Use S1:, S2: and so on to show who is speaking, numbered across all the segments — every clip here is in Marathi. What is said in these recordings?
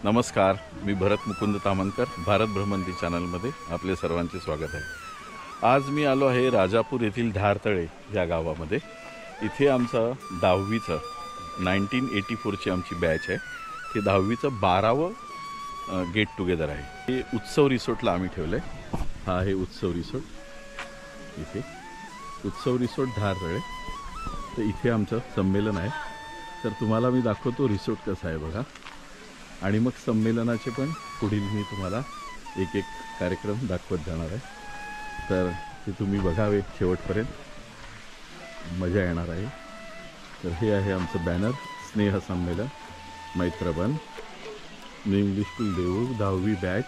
S1: नमस्कार, मी भरत मुकुंद तामनकर, भारत भ्रमंती चॅनलमध्ये आपले सर्वांचे स्वागत आहे। आज मी आलो आहे राजापूर येथील धारतळे या गावामध्ये। इथे आमचं 10वीचं 1984ची आमची बॅच आहे। ते 10वीचं 12वं गेट टुगेदर आहे। हे उत्सव रिसोर्टला आम्ही ठेवलं आहे। हा आहे उत्सव रिसोर्ट। इथे उत्सव रिसोर्ट धारतळे। तर इथे आमचं संमेलन आहे। तर तुम्हाला मी दाखवतो रिसोर्ट कसं आहे बघा। आणि मग संमेलनाचे पण पुढील मी तुम्हाला एक एक कार्यक्रम दाखवत जाणार आहे। तर ते तुम्ही बघावे शेवटपर्यंत, मजा येणार आहे। तर हे आहे आमचं बॅनर, स्नेह संमेलन मैत्रबन न्यू इंग्लिश स्कूल देऊळ 10वी बॅच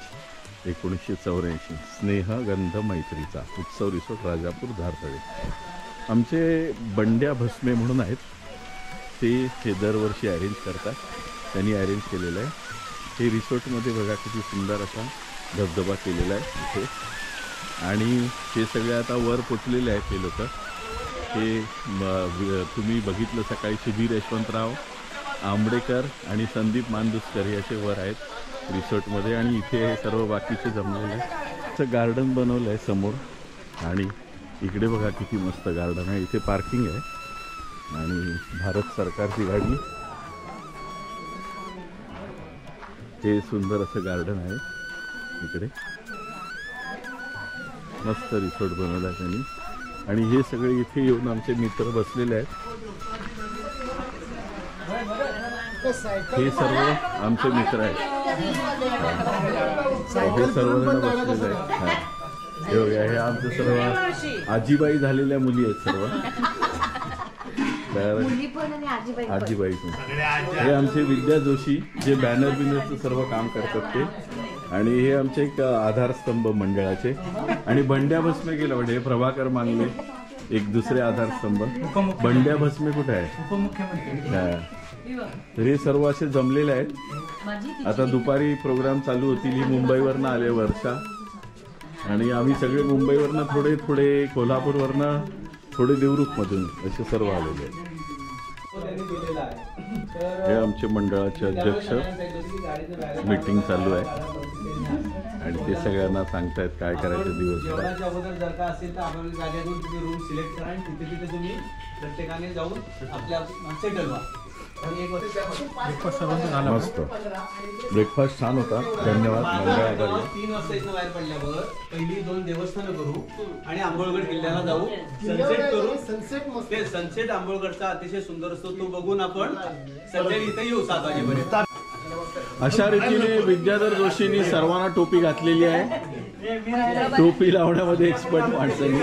S1: 1984 स्नेह गंध मैत्रीचा उत्सव रिसोर्ट राजापूर धारतळे। आमचे बंड्या भस्मे म्हणून आहेत, ते दरवर्षी अरेंज करतात। त्यांनी अरेंज केलेलं आहे। हे रिसोर्टमध्ये बघा किती सुंदर असा धबधबा केलेला आहे इथे। आणि हे सगळे आता वर पोचलेले आहेत हे लोक। हे तुम्ही बघितलं सकाळी सुधीर यशवंतराव आंबडेकर आणि संदीप मानदुसकर याचे वर आहेत रिसोर्टमध्ये। आणि इथे हे सर्व बाकीचे जमलेले आहेत। असं गार्डन बनवलं आहे समोर। आणि इकडे बघा किती मस्त गार्डन आहे। इथे पार्किंग आहे आणि भारत सरकारची गाडी। हे सुंदर असं गार्डन आहे इकडे। मस्त रिसोर्ट बनवला आहे त्यांनी। आणि हे सगळे इथे येऊन आमचे मित्र बसलेले आहेत। हे सर्व आमचे मित्र आहेत। हे सर्वजण बसलेले आहेत। हे आमचे सर्व आजीबाई झालेल्या मुली आहेत सर्व। आजीबाई हे आमचे विद्या जोशी जे बॅनर बिनरचं सर्व काम करतात ते। आणि हे आमचे एक आधारस्तंभ मंडळाचे। आणि बंड्या भस्मे गेला म्हणजे प्रभाकर मांगले एक दुसरे आधारस्तंभ। बंड्या भस्मे कुठे आहे? उपमुख्यमंत्री। तर हे सर्व असे जमलेले आहेत। आता दुपारी प्रोग्राम चालू होतील। ही मुंबईवरनं आले वर्षा। आणि आम्ही सगळे मुंबईवरनं थोडे थोडे, कोल्हापूरवरनं थोडे, देवरुखमधून असे सर्व आलेले आहेत। हे आमचे मंडळाचे अध्यक्ष मीटिंग चालू आहे आणि ते सगळ्यांना सांगतायत काय करायचं दिवसभर।
S2: अगोदर जर का असेल तर आपण जागेतून तुम्ही रूम सिलेक्ट करा आणि तिथे तुम्ही प्रत्येकाने जाऊन आपल्या सेटल व्हा।
S1: मस्त ब्रेकफास्ट छान होता, धन्यवाद।
S2: 3 वाजता इथं बाहेर पडल्यावर पहिली 2 देवस्थानं करू आणि आंबोळगड किल्ल्याला जाऊ, सनसेट करू। ते सनसेट आंबोळगडचा अतिशय सुंदर असतो, तो बघून आपण संध्याकाळी इथे येऊ 7 वाजेपर्यंत।
S1: अशा रीतीने विद्याधर जोशींनी सर्वांना टोपी घातलेली आहे। टोपी लावण्यामध्ये एक्सपर्ट माणसांनी।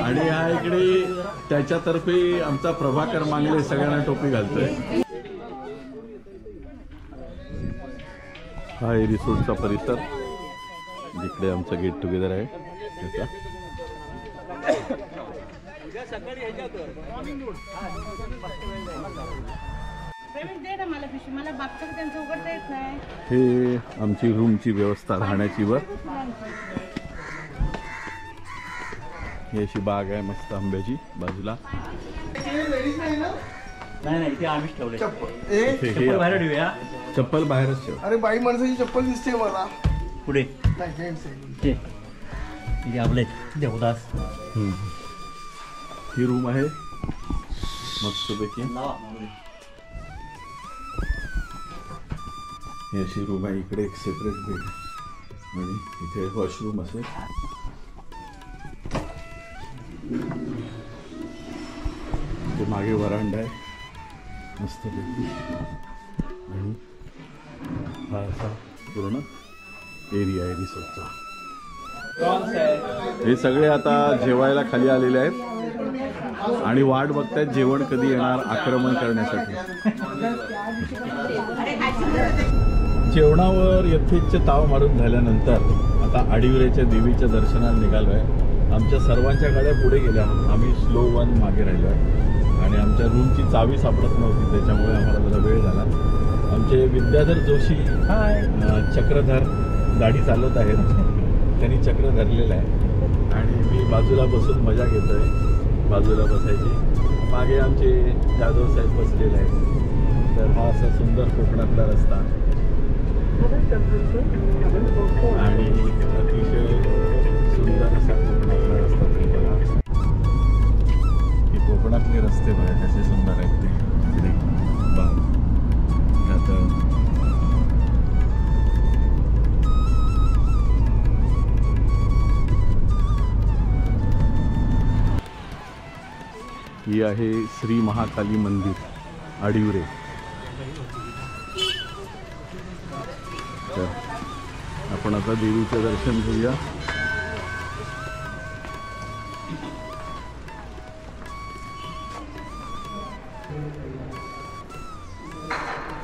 S1: आणि हा इकडे त्याच्यातर्फे आमचा प्रभाकर मांगले सगळ्यांना टोपी घालतोय। हा आहे रिसोर्टचा परिसर जिकडे आमचं गेट टुगेदर आहे त्याचा। हे आमची रूमची व्यवस्था राहण्याची वर। ही अशी बाग आहे मस्त आंब्याची बाजूला।
S3: नाही ते आम्हीच ठेवले।
S1: चप्पल
S3: बाहेर ठेवूया।
S1: चप्पल बाहेरच ठेव।
S4: अरे बाई माणसाची चप्पल दिसते मला
S3: पुढे। आपले देवदास।
S1: ही रूम आहे मस्तपैकी। ही अशी रूम आहे। इकडे एक सेपरेट बेड आणि इथे वॉशरूम असेल। ते मागे वरांडा आहे मस्तपैकी। आणि हा असा पूर्ण एरिया आहे रिसोर्टचा। हे सगळे आता जेवायला खाली आलेले आहेत आणि वाट बघतायत जेवण कधी येणार आक्रमण करण्यासाठी। जेवणावर यथेच्छ ताव मारून झाल्यानंतर आता आडिवरेच्या देवीच्या दर्शनाला निघालो आहे। आमच्या सर्वांच्या गाड्या पुढे गेल्या, आम्ही स्लो 1 मागे राहिलो आहे। आणि आमच्या रूमची चावी सापडत नव्हती, त्याच्यामुळे आम्हाला जरा वेळ झाला। आमचे विद्याधर जोशी चक्रधर गाडी चालवत आहेत, त्यांनी चक्र धरलेलं आहे आणि मी बाजूला बसून मजा घेतोय। बाजूला बसायची, मागे आमचे जाधव साहेब बसलेले आहेत। तर हा असा सुंदर कोकणातला रस्ता आणि अतिशय सुंदर असा कोकणातला रस्ता तुम्ही बघा. हे कोकणातले रस्ते बघा कसे सुंदर आहेत ते. इकडे बाग त्यात ही आहे श्री महाकाली मंदिर आडिवरे. तर आपण आता देवीचं दर्शन घेऊया.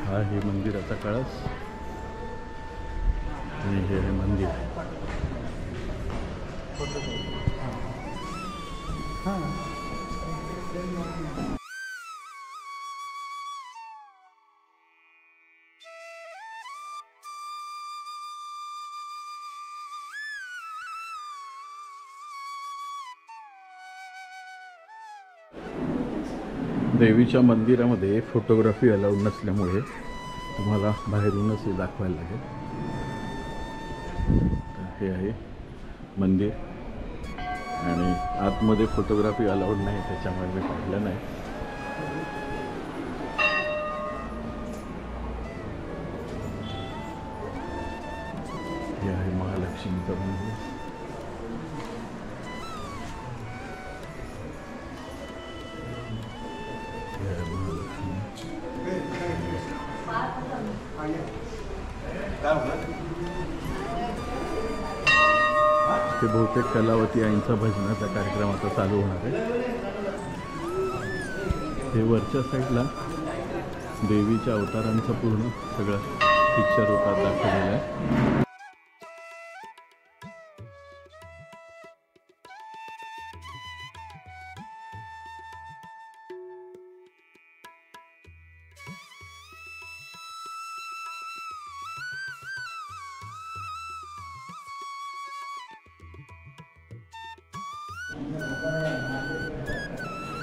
S1: हा हे मंदिराचा कळस आणि हे आहे मंदिर. देवीच्या मंदिरामध्ये फोटोग्राफी अलाउड नसल्यामुळे तुम्हाला बाहेरूनच हे दाखवायला लागेल. तर हे आहे मंदिर आणि आतमध्ये फोटोग्राफी अलाउड नाही त्याच्यामुळे मी पाहिलं नाही. हे आहे महालक्ष्मीचं मंदिर. ते बहुतेक कलावती आईंचा भजनाचा कार्यक्रम आता चालू होणार आहे. हे वरच्या साईडला देवीच्या अवतारांचं पूर्ण सगळं पिक्चर रूपात दाखवलेलं आहे.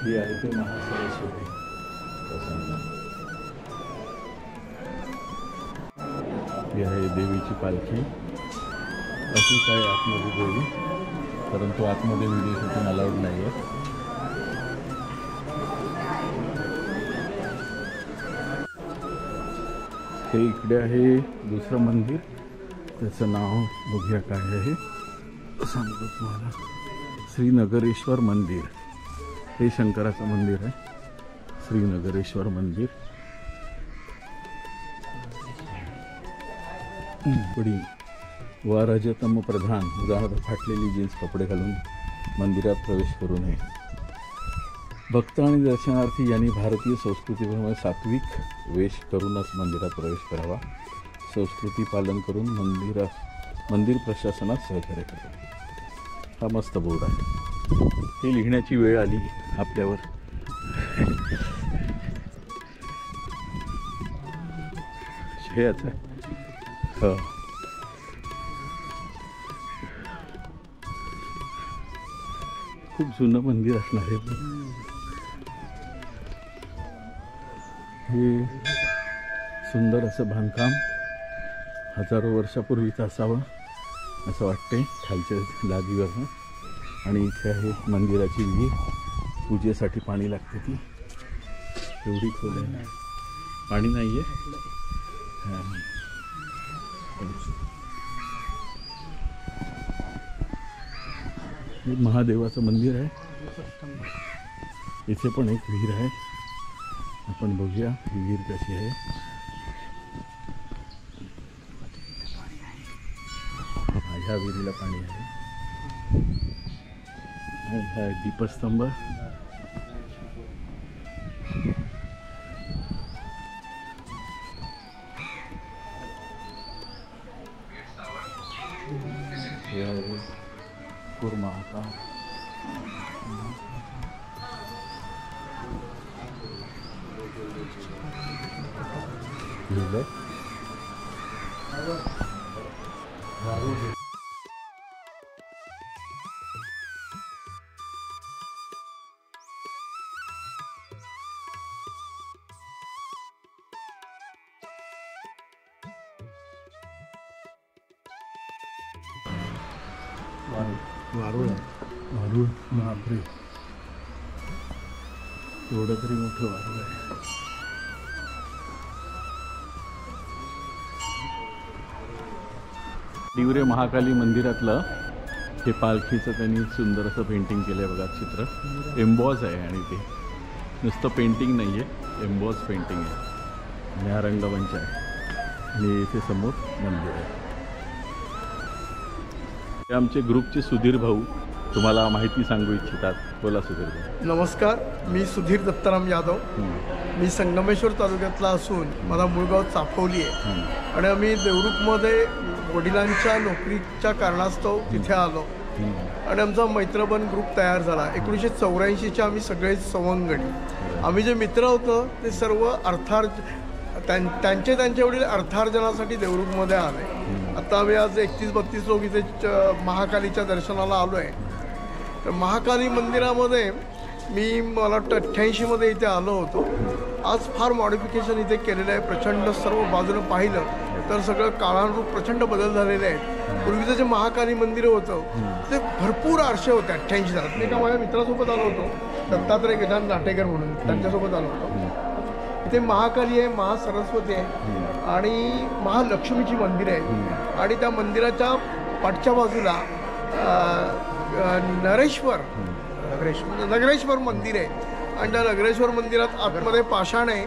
S1: ही आहे ते महासरस्वती प्रसन्न. ही आहे देवीची पालखी. अशीच आहे आतमध्ये देवी, परंतु आतमध्ये व्हिडिओ शूटिंग अलाउड नाही आहे. हे इकडे आहे दुसरं मंदिर. त्याचं नाव बघूया काय आहे. सांगतो तुम्हाला. श्रीनगरेश्वर मंदिर. हे शंकराचं मंदिर आहे. श्रीनगरेश्वर मंदिर. पुढे वा रजतम प्रधान उदाहरण फाटलेली जीन्स कपडे घालून मंदिरात प्रवेश करू नये. भक्त आणि दर्शनार्थी यांनी भारतीय संस्कृतीप्रमाणे सात्विक वेश करूनच मंदिरात प्रवेश करावा. संस्कृती पालन करून मंदिर प्रशासनात सहकार्य करावे. हा मस्त बोर्ड आहे. हे लिहिण्याची वेळ आली आपल्यावर. हे आता हो खूप जुनं मंदिर असणार आहे. हे सुंदर असं बांधकाम हजारो वर्षापूर्वीचं असावं असं वाटते खालच्या लादीवरनं. आणि इथे आहे मंदिराची विहीर. पूजेसाठी पाणी लागते ती. एवढी खोल आहे. पाणी नाही आहे. हे महादेवाचं मंदिर आहे. इथे पण एक विहीर आहे. आपण बघूया विहीर कशी आहे. ह्या विहिरीला पाणी आहे. हा दीपस्तंभ. कुर्मा आता
S3: वारुळ बापरे, एवढं तरी मोठं वारुळ आहे.
S1: दिवरे महाकाली मंदिरातलं हे पालखीचं त्यांनी सुंदर असं पेंटिंग केलं आहे बघा. चित्र एम्बॉज आहे आणि ते नुसतं पेंटिंग नाही आहे, एम्बॉज पेंटिंग आहे. आणि हा रंगमंच आहे आणि इथे समोर मंदिर आहे. हे आमचे ग्रुपचे सुधीर भाऊ तुम्हाला माहिती सांगू इच्छितात. बोला सुधीर भाऊ.
S4: नमस्कार, मी सुधीर दत्ताराम यादव. मी संगमेश्वर तालुक्यातला असून मला मूळ गाव चाफवली आहे आणि आम्ही देवरुखमध्ये वडिलांच्या नोकरीच्या कारणास्तव तिथे आलो आणि आमचा मैत्रबन ग्रुप तयार झाला. 1984चे आम्ही सगळे सवंगडी. आम्ही जे मित्र होतो ते सर्व त्यांचे वडील अर्थार्जनासाठी देवरुखमध्ये आले. आता आम्ही आज 31-32 लोक इथे महाकालीच्या दर्शनाला आलो आहे. तर महाकाली मंदिरामध्ये मला वाटतं 88मध्ये इथे आलो होतो. आज फार मॉडिफिकेशन इथे केलेलं आहे. प्रचंड सर्व बाजूनं पाहिलं तर सगळं काळानुरूप प्रचंड बदल झालेले आहेत. पूर्वीचं जे महाकाली मंदिर होतं ते भरपूर आरशे होते. 88 सालात मी एका माझ्या मित्रासोबत आलो होतो, दत्तात्रय गजानन नाटेकर म्हणून, त्यांच्यासोबत आलो होतो. इथे महाकाली आहे, महासरस्वती आहे आणि महालक्ष्मीची मंदिर आहे आणि त्या मंदिराच्या पाठच्या बाजूला नगरेश्वर मंदिर आहे आणि त्या नगरेश्वर मंदिरात आतमध्ये पाषाण आहे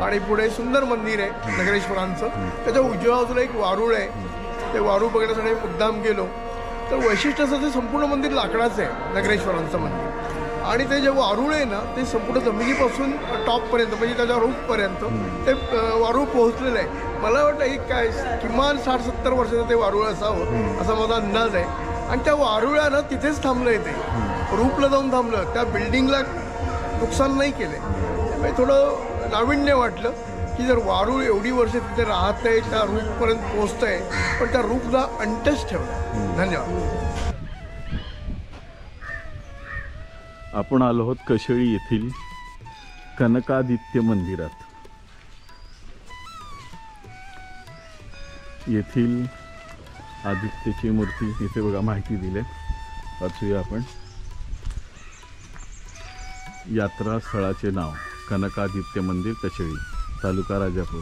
S4: आणि पुढे सुंदर मंदिर आहे नगरेश्वरांचं. त्याच्या उजव्या बाजूला एक वारुळ आहे. ते वारूळ बघण्यासाठी मुद्दाम गेलो तर वैशिष्ट्य असं ते संपूर्ण मंदिर लाकडाचं आहे नगरेश्वरांचं मंदिर. आणि ते जे वारुळ आहे ना ते संपूर्ण जमिनीपासून टॉपपर्यंत म्हणजे त्याच्या रूफपर्यंत ते वारूळ पोहोचलेलं आहे. मला वाटतं एक काय किमान 60-70 वर्षाचं ते वारुळ असावं असा माझा अंदाज आहे. आणि त्या वारुळानं तिथेच थांबलं आहे, ते रूपला जाऊन थांबलं, त्या बिल्डिंगला नुकसान नाही केलं आहे. थोडं नाविन्य वाटलं की जर वारूळ एवढी वर्ष तिथे राहत आहे, त्या रूपपर्यंत पोहोचतं आहे पण त्या रूपला अनटच ठेवलं. धन्यवाद.
S1: आपण आलो आहोत कशेळी येथील कनकादित्य मंदिरात. येथील आदित्यची मूर्ती इथे बघा माहिती दिली. वाचूया आपण. यात्रास्थळाचे नाव कनकादित्य मंदिर, कशेळी, तालुका राजापूर.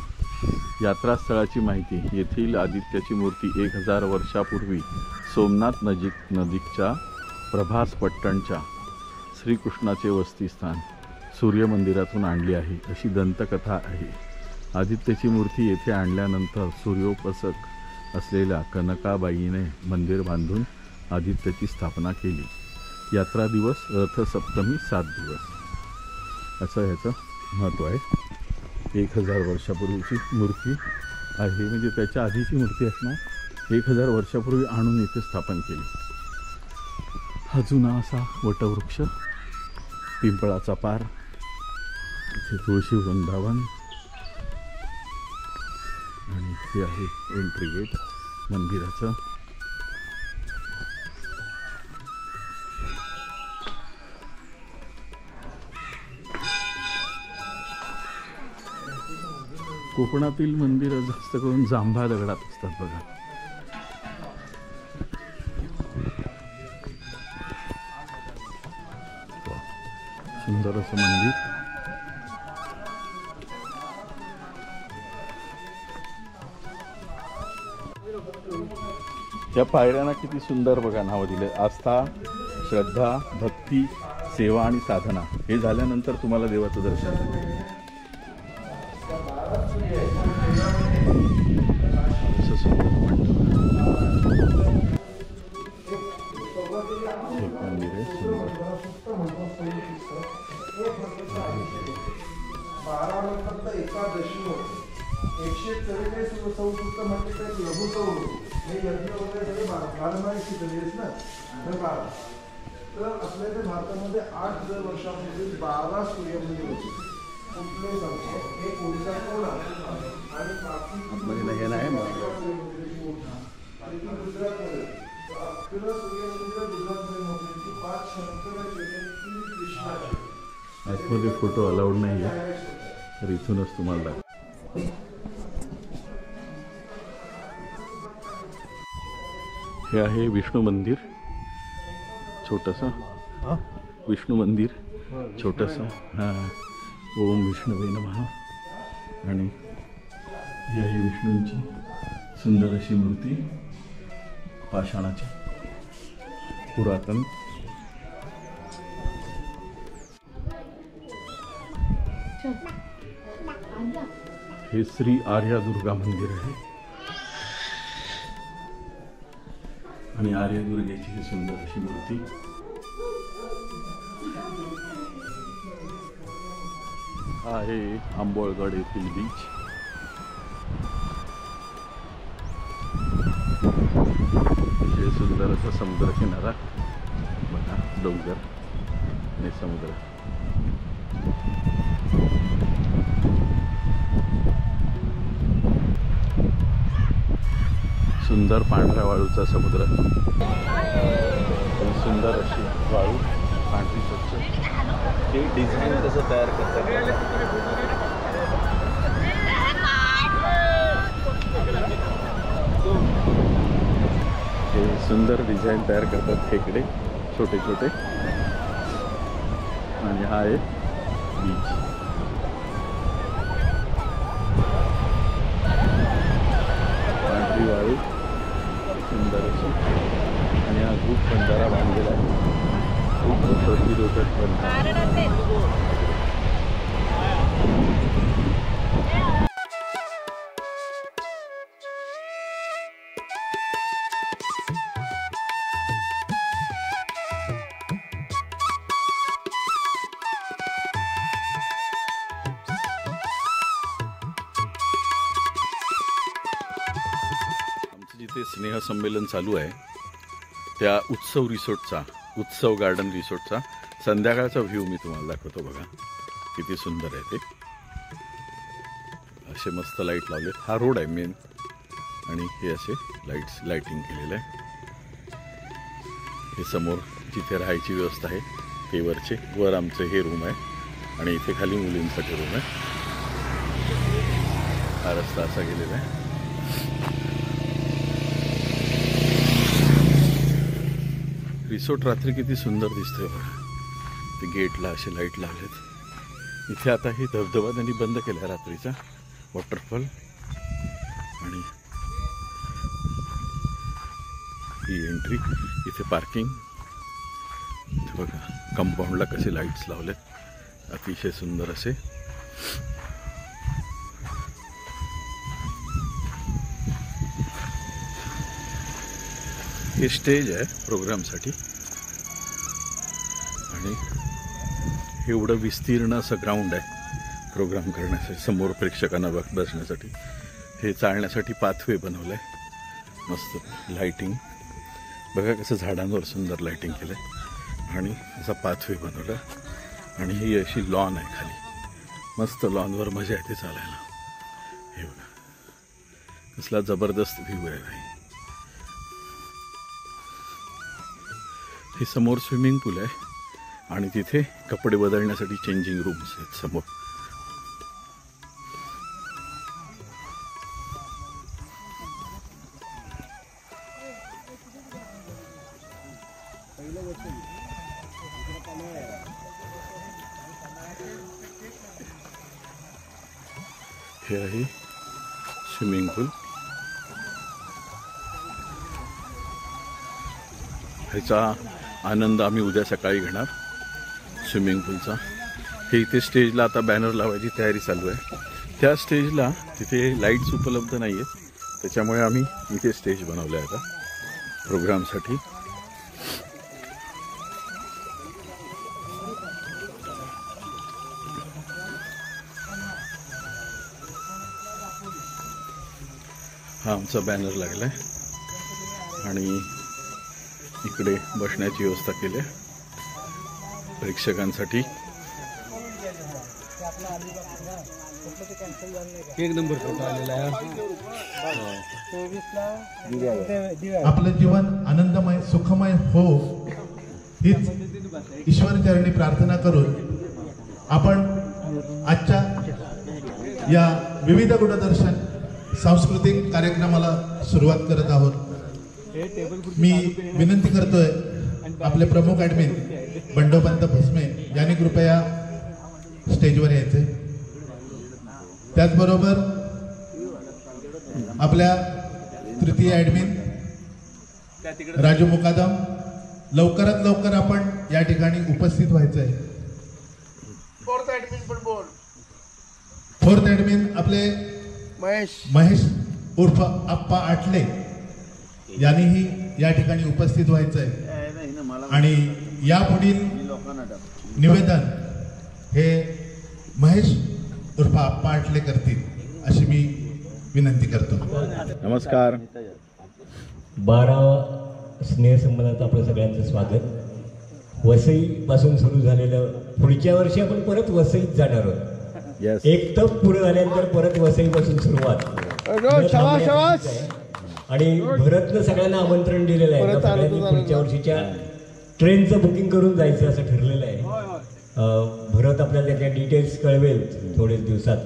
S1: यात्रास्थळाची माहिती. येथील आदित्याची मूर्ती 1000 वर्षापूर्वी सोमनाथ नजीकच्या प्रभासपट्टणच्या श्रीकृष्णाचे वसतिस्थान सूर्यमंदिरातून आणली आहे अशी दंतकथा आहे. आदित्याची मूर्ती येथे आणल्यानंतर सूर्योपासक असलेल्या कनकाबाईने मंदिर बांधून आदित्याची स्थापना केली. यात्रा दिवस, रथसप्तमी 7 दिवस असं ह्याचं महत्त्व आहे. 1000 वर्षापूर्वीची मूर्ती आहे म्हणजे त्याच्या आधीची मूर्ती असणार. 1000 वर्षापूर्वी आणून इथे स्थापन केली. हा जुना असा वटवृक्ष, पिंपळाचा पार, इथे तुळशी वृंदावन आणि हे आहे एंट्री गेट मंदिराचं. कोकणातील मंदिरं जास्त करून जांभा दगडात असतात बघा. सुंदर असं मंदिर. या पायऱ्यांना किती सुंदर बघा नावं दिले. आस्था, श्रद्धा, भक्ती, सेवा आणि साधना हे झाल्यानंतर तुम्हाला देवाचं दर्शन होईल. असं सुंदर एक मंदिर आहे सुंदर.
S5: 12 नंतर एकादशी होते. 144 संस्कृत म्हणजे ते लघुसौर हे यज्ञ वगैरे सगळे 12 शिकलेच ना. तर आपल्या इथे भारतामध्ये 8 वर्षापूर्वी 12 सूर्यमंदिर होते. कुठले सांगतो एक ओडिसा कोणा आणि बाकी गुजरातमध्ये 11 सूर्यमंदिर गुजरातमध्ये होते. ती 5 शंकराचे 3 कृष्णाचे.
S1: आतमध्ये फोटो अलाउड नाही आहे तर इथूनच तुम्हाला. हे आहे विष्णू मंदिर छोटंसं विष्णू मंदिर छोटंसं. हां, ओम विष्णवे नमः. आणि ही आहे विष्णूंची सुंदर अशी मूर्ती पाषाणाची पुरातन. हे श्री आर्या दुर्गा मंदिर आहे आणि आर्या दुर्गेची ही सुंदर अशी मूर्ती. हा आहे आंबोळगड येथील बीच. हे सुंदर असा समुद्र किनारा बघा, डोंगर आणि समुद्र. सुंदर पांढऱ्या वाळूचा समुद्र. सुंदर अशी वाळू पांढरी स्वच्छ. हे डिझाईन कसं तयार करतात, हे सुंदर डिझाईन तयार करतात खेकडे छोटे छोटे. आणि हा आहे बीच. पांढरी वाळू सुंदर अशी. आणि हा खूप बंधारा बांधलेला आहे, खूप प्रतिरोधक बंधारा. जिथे स्नेहसंमेलन चालू आहे त्या उत्सव रिसॉर्टचा, उत्सव गार्डन रिसॉर्टचा संध्याकाळचा व्ह्यू मी तुम्हाला दाखवतो. बघा किती सुंदर आहे ते. असे मस्त लाईट लावलेत. हा रोड आहे मेन आणि हे असे लाईटिंग केलेलं आहे. हे समोर जिथे राहायची व्यवस्था आहे ते वरचे, वर आमचं हे रूम आहे आणि इथे खाली मुलींसाठी रूम आहे. हा रस्ता असा गेलेला आहे. रिसॉर्ट रात्री किती सुंदर दिसतोय बघा. ते गेटला असे लाईट लावलेत. इथे आता हे धबधबा त्यांनी बंद केला रात्रीचा, वॉटरफॉल. आणि ही एंट्री, इथे पार्किंग. इथे बघा कंपाऊंडला कसे लाईट्स लावलेत, अतिशय सुंदर असे. हे स्टेज आहे प्रोग्रामसाठी आणि हे एवढं विस्तीर्ण असं ग्राउंड आहे प्रोग्राम करण्यासाठी, समोर प्रेक्षकांना बसण्यासाठी. हे चालण्यासाठी पाथवे बनवलं आहे, मस्त लाईटिंग बघा कसं झाडांवर सुंदर लाईटिंग केलं आहे आणि असा पाथवे बनवला. आणि ही अशी लॉन आहे खाली, मस्त लॉनवर मजा येते चालायला. हे बघा कसला जबरदस्त व्ह्यू आहे भाई. हे समोर स्विमिंग पूल आहे आणि तिथे कपडे बदलण्यासाठी चेंजिंग रूम्स आहेत समोर. हे आहे स्विमिंग पूल. ह्याचा आनंद आम्ही उद्या सकाळी घेणार स्विमिंग पूलचा. हे इथे स्टेजला आता बॅनर लावायची तयारी चालू आहे. त्या स्टेजला तिथे लाईट्स उपलब्ध नाही आहेत, त्याच्यामुळे आम्ही इथे स्टेज बनवलं आहे आता प्रोग्रामसाठी. हा आमचा बॅनर लागला आहे आणि इकडे बसण्याची व्यवस्था केली आहे प्रेक्षकांसाठी.
S2: एक नंबर फोटो आलेला आहे.
S5: आपलं जीवन आनंदमय सुखमय हो हीच ईश्वरचरणी प्रार्थना करून आपण आजच्या या विविध गुणदर्शन सांस्कृतिक कार्यक्रमाला सुरुवात करत आहोत. मी विनंती करतोय
S6: आपले प्रमुख ॲडमिन बंडोपंत भस्मे यांनी कृपया स्टेजवर यायचे. त्याचबरोबर आपल्या तृतीय ॲडमिन राजू मुकादम, लवकरात लवकर आपण या ठिकाणी उपस्थित व्हायचं आहे.
S4: फोर्थ ॲडमिन पण बोल.
S6: फोर्थ ॲडमिन आपले महेश उर्फ आप्पा आटले यांनीही या ठिकाणी उपस्थित व्हायचं आहे. आणि यापुढील निवेदन हे महेश उर्फ आप्पा आटले करतील अशी मी विनंती करतो.
S1: नमस्कार.
S7: 12 स्नेहसंबंधात आपलं सगळ्यांचं स्वागत. वसईपासून सुरू झालेलं, पुढच्या वर्षी आपण परत वसईत जाणार आहोत.
S1: येस.
S7: एक तप पुढे झाल्यानंतर परत वसईपासून सुरुवात. आणि भरतनं सगळ्यांना आमंत्रण दिलेलं आहे. सगळ्यांनी पुढच्या वर्षीच्या ट्रेनचं बुकिंग करून जायचं असं ठरलेलं आहे. भरत आपल्याला त्याच्या डिटेल्स कळवेल थोड्याच दिवसात.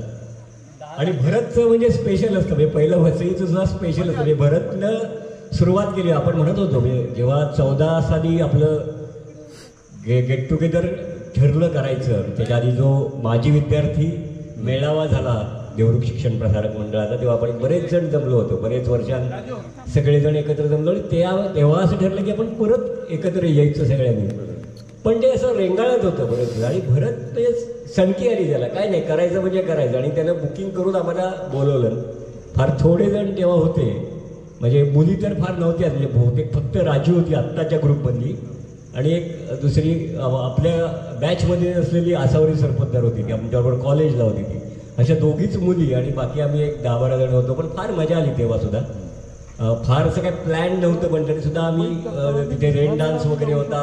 S7: आणि भरतचं म्हणजे स्पेशल असतं, म्हणजे पहिलं वसईचं सुद्धा स्पेशल असतं. म्हणजे भरतनं सुरुवात केली. आपण म्हणत होतो म्हणजे जेव्हा 14 साली आपलं गेट टुगेदर ठरलं करायचं, त्याच्या आधी जो माजी विद्यार्थी मेळावा झाला देवरुख शिक्षण प्रसारक मंडळाचा, तेव्हा आपण बरेच जण जमलो होतो. बरेच वर्षांत सगळेजण एकत्र जमलो. तेव्हा असं ठरलं की आपण परत एकत्र यायचं सगळ्यांनी. पण ते असं रेंगाळत होतं बरेच. आणि भरत म्हणजे सणकी आली त्याला, काय नाही करायचं म्हणजे करायचं. आणि त्यानं बुकिंग करून आम्हाला बोलवलं. फार थोडे जण तेव्हा होते, म्हणजे मुली तर फार नव्हत्या. म्हणजे बहुतेक फक्त राजू होती आत्ताच्या ग्रुपमधली, आणि एक दुसरी आपल्या बॅचमध्ये असलेली आसावरी सरपंच होती, ती आमच्याबरोबर कॉलेजला होती ती. अशा दोघीच मुली आणि बाकी आम्ही एक 10-12 जण होतो. पण फार मजा आली तेव्हा सुद्धा. फार असं काय प्लॅन नव्हतं, पण तरी सुद्धा आम्ही तिथे रेन डान्स वगैरे होता.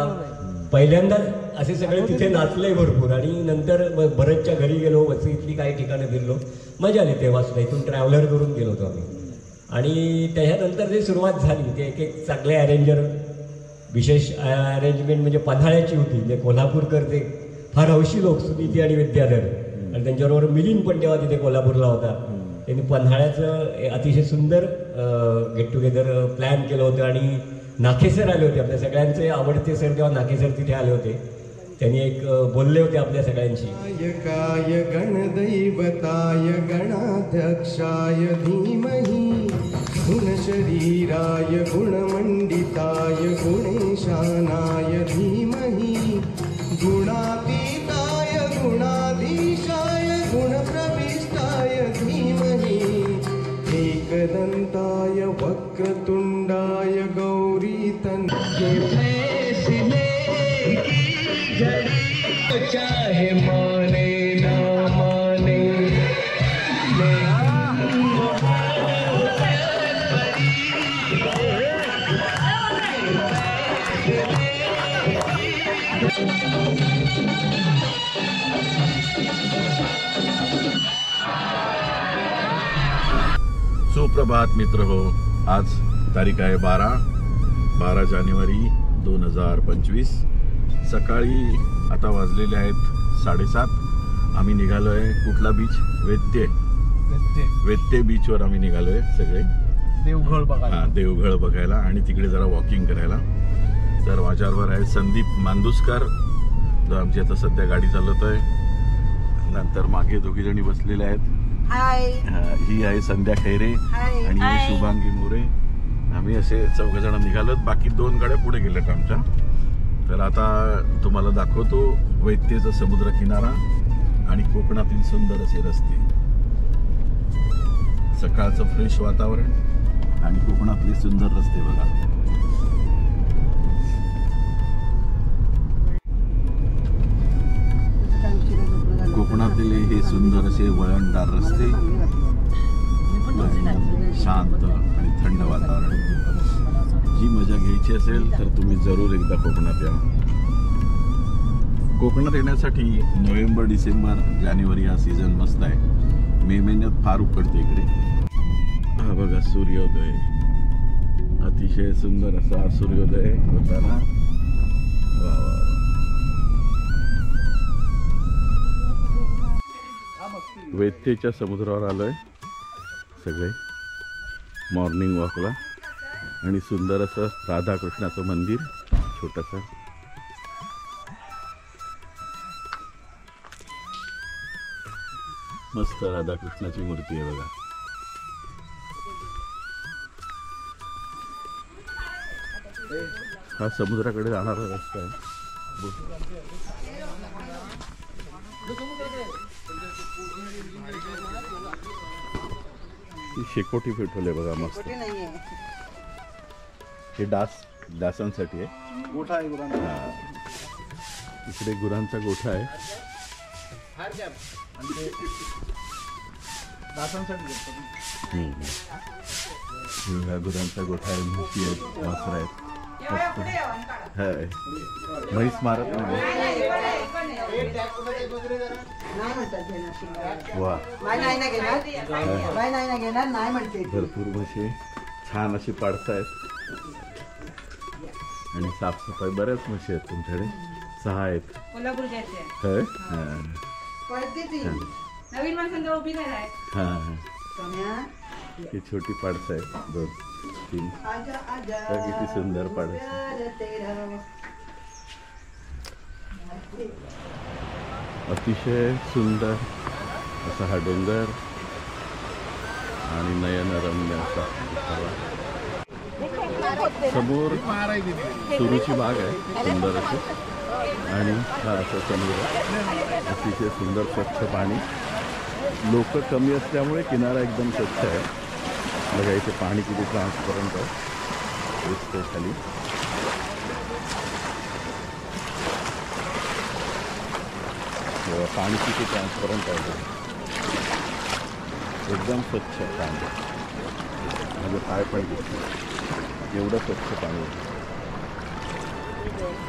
S7: पहिल्यांदाच असे सगळे तिथे नाचले भरपूर. आणि नंतर भरतच्या घरी गेलो, वसईतली काही ठिकाणं फिरलो, मजा आली तेव्हा सुद्धा. इथून ट्रॅव्हलर करून गेलो होतो आम्ही. आणि त्याच्यानंतर जे सुरुवात झाली ते एक चांगले अरेंजर, विशेष अरेंजमेंट म्हणजे पन्हाळ्याची होती. म्हणजे कोल्हापूरकरचे फार हौशी लोक, सुनीती आणि विद्याधर, आणि त्यांच्याबरोबर मिलिंद पण तेव्हा तिथे कोल्हापूरला होता. त्यांनी पन्हाळ्याचं अतिशय सुंदर गेट टुगेदर प्लॅन केलं होतं. आणि नाखे सर आले होते, आपल्या सगळ्यांचे आवडते सर तेव्हा नाखे सर तिथे आले होते. त्यांनी एक बोलले होते आपल्या सगळ्यांशी.
S8: काय गणदैवताय गणाध्यक्षाय धीमहि गुणशरीराय गुणमंडिताय गुणेशानाय धीमहि गुणातीताय गुणाधीशाय गुणप्रविष्टाय धीमहि एकदंताय वक्रतुंडाय गौरीतनये फैसले की घड़ी चाहे माने ना माने
S1: सुप्रभात मित्र हो. आज तारीख आहे 12 जानेवारी 2025. सकाळी आता वाजलेले आहेत 7:30. आम्ही निघालो आहे कुठला बीच? वेत्ते बीचवर आम्ही निघालो आहे सगळे.
S4: देवघळ बघायला.
S1: हां, देवघळ बघायला आणि तिकडे जरा वॉकिंग करायला. तर माझ्याबरोबर आहे संदीप मांदुसकर, जो आमची आता सध्या गाडी चालवत आहे. नंतर मागे दोघी जणी बसलेल्या आहेत. ही आहे संध्या खैरे आणि ही शुभांगी मोरे. आम्ही असे 4 जण निघालोत. बाकी 2 गाड्या पुढे गेल्यात आमच्या. तर आता तुम्हाला दाखवतो वैत्तेचा समुद्र किनारा आणि कोकणातील सुंदर असे रस्ते, सकाळचं फ्रेश वातावरण आणि कोकणातले सुंदर रस्ते बघा. कोकणातील हे सुंदर असे वळणदार रस्ते, शांत आणि थंड वातावरण. ही मजा घ्यायची असेल तर तुम्ही जरूर एकदा कोकणात या. कोकणात येण्यासाठी नोव्हेंबर, डिसेंबर, जानेवारी हा सीझन मस्त आहे. मे महिन्यात फार उकडते इकडे. हा बघा सूर्योदय, अतिशय सुंदर असा सूर्योदय होताना. वा वा. वेत्तेच्या समुद्रावर आलोय सगळे मॉर्निंग वॉकला. आणि सुंदर असं राधाकृष्णाचं मंदिर छोटंसं मस्त राधाकृष्णाची मूर्ती आहे बघा. हा समुद्राकडे जाणारा रस्ता आहे. ती शेकोटी पेटवले बघा मस्त. हे डासांसाठी आहे.
S5: गोठा आहे गुरांचा.
S1: हा. इकडे गुरांचा गोठा आहे.
S5: डासांसाठी घेतात.
S1: हा गुरांचा गोठा आहे. म्हशी आहेत, वासरं आहेत. मस्त. हाय. म्हैस मारत नाही. वा. भरपूर म्हशी छान अशी पाडतायत. आणि साफसफाई बऱ्याच म्हशी आहेत तुमच्याकडे. 6 आहेत. होय? हा.
S9: नवीन माणसांजवळ उभी नाही राहत.
S1: हा. ही छोटी पाडसं आहेत. 2, 3. तर किती सुंदर पाडस. अतिशय सुंदर असा हा डोंगर आणि नयनरम्य असा दिसावा. समोर सुरूची बाग आहे सुंदर अशी. आणि हा असा समुद्र. अतिशय सुंदर स्वच्छ पाणी. लोक कमी असल्यामुळे किनारा एकदम स्वच्छ आहे. बघा इथे पाणी किती ट्रान्सपरंट आहे दिसतंय खाली. पाणी किती ट्रान्सपरंट आहे एकदम स्वच्छ पाणी. म्हणजे पाय पण दिसतो एवढं स्वच्छ पाणी.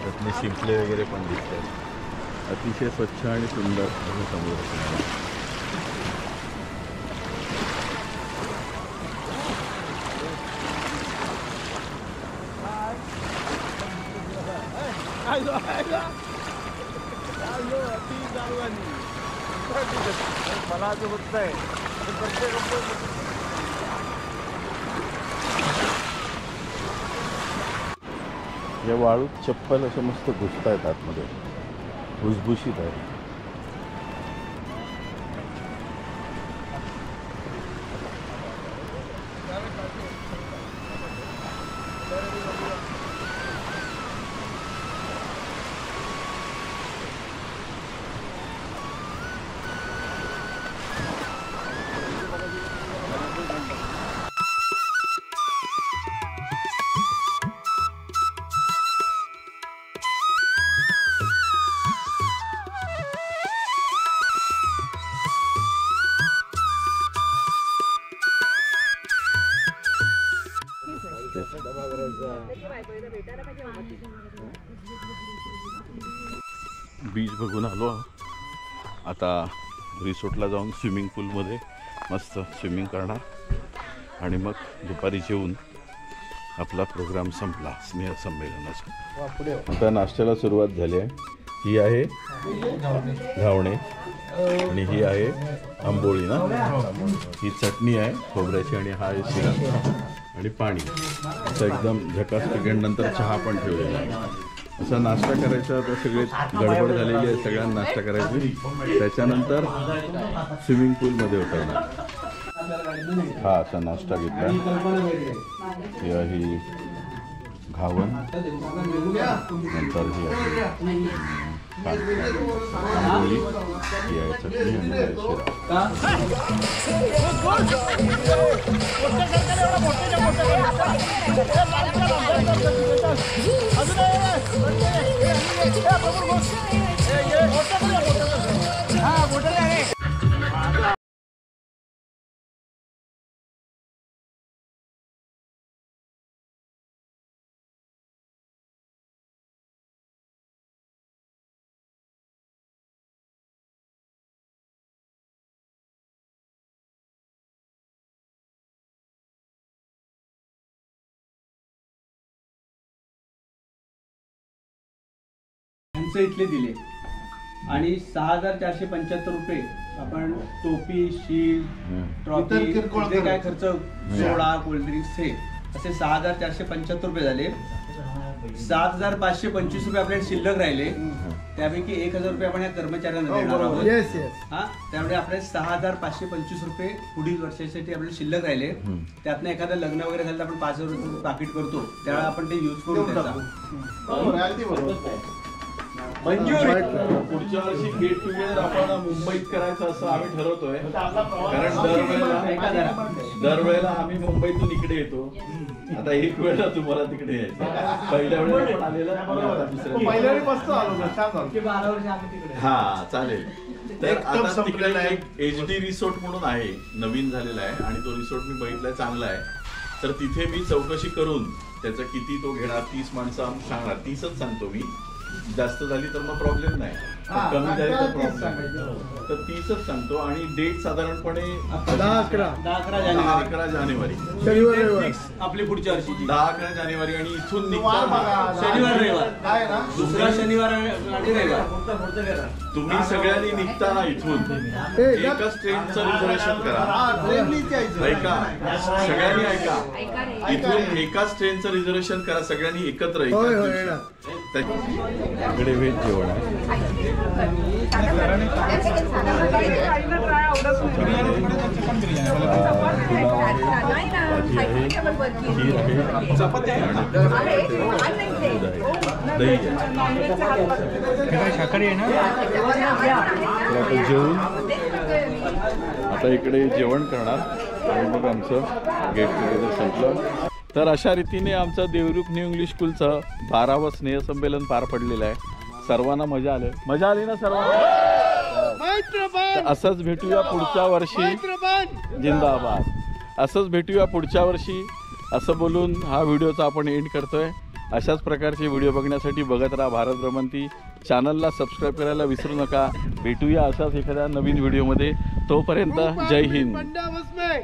S1: त्यातले शिंपले वगैरे पण दिसतात. अतिशय स्वच्छ आणि सुंदर असं समुद्र किनारा.
S5: मला जे होत आहे
S1: या वाळूत चप्पल असं मस्त घुसतायत आतमध्ये. भुसभुशीत आहे. बीच बघून आलो. आता रिसोर्टला जाऊन स्विमिंग पूलमध्ये मस्त स्विमिंग करणार आणि मग दुपारी जेवून आपला प्रोग्राम संपला स्नेहसंमेलनाचा. आता नाश्त्याला सुरुवात झाली आहे. ही आहे घावणे आणि ही आहे आंबोळी ना. ही चटणी आहे खोबऱ्याची आणि हा आहे शिरा आणि पाणी. असं एकदम झकास नंतर चहा पण ठेवलेला आहे. असा नाश्ता करायचा. आता सगळे गडबड झालेली आहे. सगळ्यांना नाश्ता करायची. त्याच्यानंतर स्विमिंग पूलमध्ये उतरणार. हा असा नाश्ता घेतला. ही घावण नंतर ही आंबोळी ही आहे चटणी आणि
S2: इथले दिले आणि 6,475 रुपये आपण टोपी, शील्ड, ट्रॉफी, जे काय खर्च, सोडा, कोल्ड्रिंक्स हे असे 6,475 रुपये झाले. 7,525 रुपये आपल्याला शिल्लक राहिले. त्यापैकी 1,000 रुपये आपण या कर्मचाऱ्यांना देणार आहोत.
S4: Yes yes.
S2: हा त्यामुळे आपले 6,525 रुपये पुढील वर्षासाठी आपल्याला शिल्लक राहिले. त्यातनं एखादं लग्न वगैरे झालं तर आपण 5,000 रुपये पाकिट करतो, त्यावेळेला आपण ते युज करू त्याचा.
S5: बरोबर आहे, अगदी बरोबर.
S1: पुढच्या वर्षी गेट टुगेदर आपण मुंबईत करायचं असं आम्ही ठरवतोय. कारण दरवेळेला आम्ही मुंबईतून इकडे येतो. आता एक वेळेला तुम्हाला तिकडे यायचं. पहिल्या वेळेला पण आलेला, आता दुसऱ्या
S5: पहिल्या वेळी मस्त आलो ना, छान झालं.
S2: 12 वर्ष आम्ही तिकडे.
S1: हा चालेल. तर
S5: एकदम
S1: आता तिकडे
S5: संपलेलं आहे.
S1: एक HD रिसोर्ट म्हणून आहे, नवीन झालेला आहे आणि तो रिसोर्ट मी बघितलाय, चांगला आहे. तर तिथे मी चौकशी करून त्याचं किती तो घेणार, 30 माणसं सांगणार, 30च सांगतो मी. जास्त झाली तर मग प्रॉब्लेम नाही, कमी झाली तर प्रॉब्लेम. तर 30च सांगतो. आणि डेट साधारणपणे 10-11 जानेवारी
S4: शनिवार रविवार
S2: आपली पुढच्या वर्षीची
S1: 10-11 जानेवारी. आणि इथून
S5: वार बघा.
S1: निघताना
S2: शनिवार रविवार
S5: काय ना,
S2: दुसरा शनिवार आणि रविवार.
S1: तुम्ही सगळ्यांनी निघताना इथून एकच ट्रेनचं रिझर्वेशन करा.
S5: ट्रेननीच यायचं.
S1: ऐका, सगळ्यांनी ऐका, इथून एकाच ट्रेनचं रिझर्वेशन करा सगळ्यांनी एकत्र.
S4: होय होय येणार.
S1: इकडे व्हेज जेवण आहे. जेवून आता इकडे जेवण करणार आणि मग आमचं गेट टुगेदर संपलं. तर अशा रीतीने आमचं देवरुख न्यू इंग्लिश स्कूलचं 12वं स्नेहसंमेलन पार पडलेलं आहे. सर्वांना मजा आली ना सर्वांना. तर असंच भेटूया पुढच्या वर्षी. जिंदाबाद. असंच भेटूया पुढच्या वर्षी असं बोलून हा व्हिडिओचा आपण एंड करतोय. अशाच प्रकारचे व्हिडिओ बघण्यासाठी बघत राहा भारत भ्रमंती. चॅनलला सबस्क्राईब करायला विसरू नका. भेटूया अशाच एखाद्या नवीन व्हिडिओमध्ये. तोपर्यंत जय हिंद.
S4: पंडा बस में.